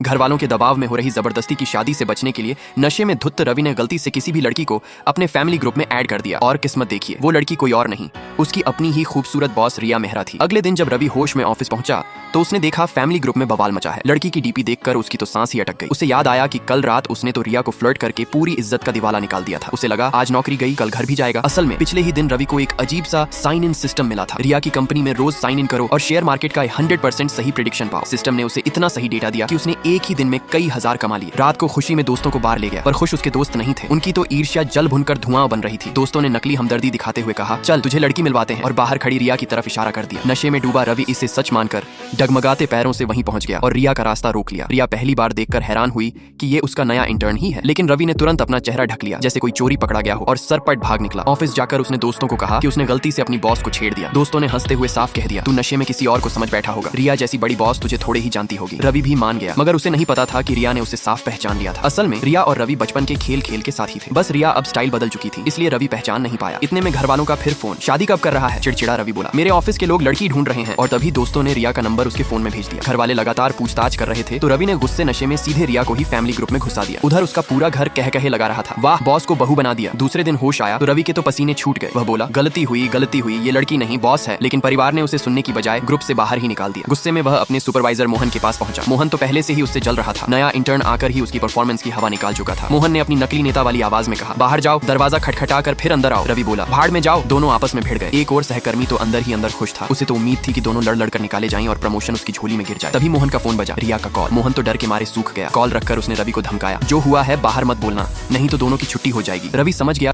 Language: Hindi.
घर वालों के दबाव में हो रही जबरदस्ती की शादी से बचने के लिए नशे में धुत रवि ने गलती से किसी भी लड़की को अपने फैमिली ग्रुप में ऐड कर दिया और किस्मत देखिए वो लड़की कोई और नहीं, उसकी अपनी ही खूबसूरत बॉस रिया मेहरा थी। अगले दिन जब रवि होश में ऑफिस पहुंचा तो उसने देखा फैमिली ग्रुप में बवाल मचा है। लड़की की डीपी देखकर उसकी तो सांस ही अटक गई। उसे याद आया कि कल रात उसने तो रिया को फ्लर्ट करके पूरी इज्जत का दिवाला निकाल दिया था। उसे लगा आज नौकरी गई कल घर भी जाएगा। असल में पिछले ही दिन रवि को एक अजीब सा साइन इन सिस्टम मिला था। रिया की कंपनी में रोज साइन इन करो और शेयर मार्केट का 100% सही प्रेडिक्शन पाओ। सिस्टम ने उसे इतना सही डेटा दिया कि उसने एक ही दिन में कई हजार कमा लिए। रात को खुशी में दोस्तों को बाहर ले गया, पर खुश उसके दोस्त नहीं थे। उनकी तो ईर्ष्या जल भुनकर धुआं बन रही थी। दोस्तों ने नकली हमदर्दी दिखाते हुए कहा चल तुझे लड़की मिलवाते हैं, और बाहर खड़ी रिया की तरफ इशारा कर दिया। नशे में डूबा रवि इसे सच मानकर डगमगाते पैरों से वहीं पहुंच गया और रिया का रास्ता रोक लिया। रिया पहली बार देखकर हैरान हुई कि ये उसका नया इंटर्न ही है, लेकिन रवि ने तुरंत अपना चेहरा ढक लिया जैसे कोई चोरी पकड़ा गया हो और सरपट भाग निकला। ऑफिस जाकर उसने दोस्तों को कहा कि उसने गलती से अपनी बॉस को छेड़ दिया। दोस्तों ने हंसते हुए साफ कह दिया तू नशे में किसी और को समझ बैठा होगा, रिया जैसी बड़ी बॉस तुझे थोड़े ही जानती होगी। रवि भी मान गया, मगर उसे नहीं पता था कि रिया ने उसे साफ पहचान लिया था। असल में रिया और रवि बचपन के खेल खेल के साथी थे, बस रिया अब स्टाइल बदल चुकी थी, इसलिए रवि पहचान नहीं पाया। इतने में घर वालों का फिर फोन। शादी कब कर रहा है? चिड़चिड़ा रवि बोला मेरे ऑफिस के लोग लड़की ढूंढ रहे हैं। और तभी दोस्तों ने रिया का नंबर उसके फोन में भेज दिया। घर वाले लगातार पूछताछ कर रहे थे तो रवि ने गुस्से नशे में सीधे रिया को ही फैमिली ग्रुप में घुसा दिया। उधर उसका पूरा घर कह कहे लगा रहा था वाह बॉस को बहू बना दिया। दूसरे दिन होश आया तो रवि के तो पसीने छूट गए। वह बोला गलती हुई, ये लड़की नहीं बॉस है। लेकिन परिवार ने उसे सुनने की बजाय ग्रुप से बाहर ही निकाल दिया। गुस्से में वह अपने सुपरवाइजर मोहन के पास पहुंचा। मोहन तो पहले से ही उससे जल रहा था। नया इंटर्न आकर ही उसकी परफॉर्मेंस की हवा निकाल चुका था। मोहन ने अपनी नकली नेता वाली आवाज में कहा बाहर जाओ, दरवाजा खटखटाकर फिर अंदर आओ। रवि बोला भाड़ में जाओ। दोनों आपस में भिड़ गए। एक और सहकर्मी तो अंदर ही अंदर खुश था। उसे तो उम्मीद थी कि दोनों लड़ लड़कर निकाले जाएं और प्रमोशन उसकी झोली में गिर जाए। तभी मोहन का फोन बजा, रिया का कॉल। मोहन तो डर के मारे सूख गया। कॉल रखकर उसने रवि को धमकाया जो हुआ है बाहर मत बोलना, नहीं तो दोनों की छुट्टी हो जाएगी। रवि समझ गया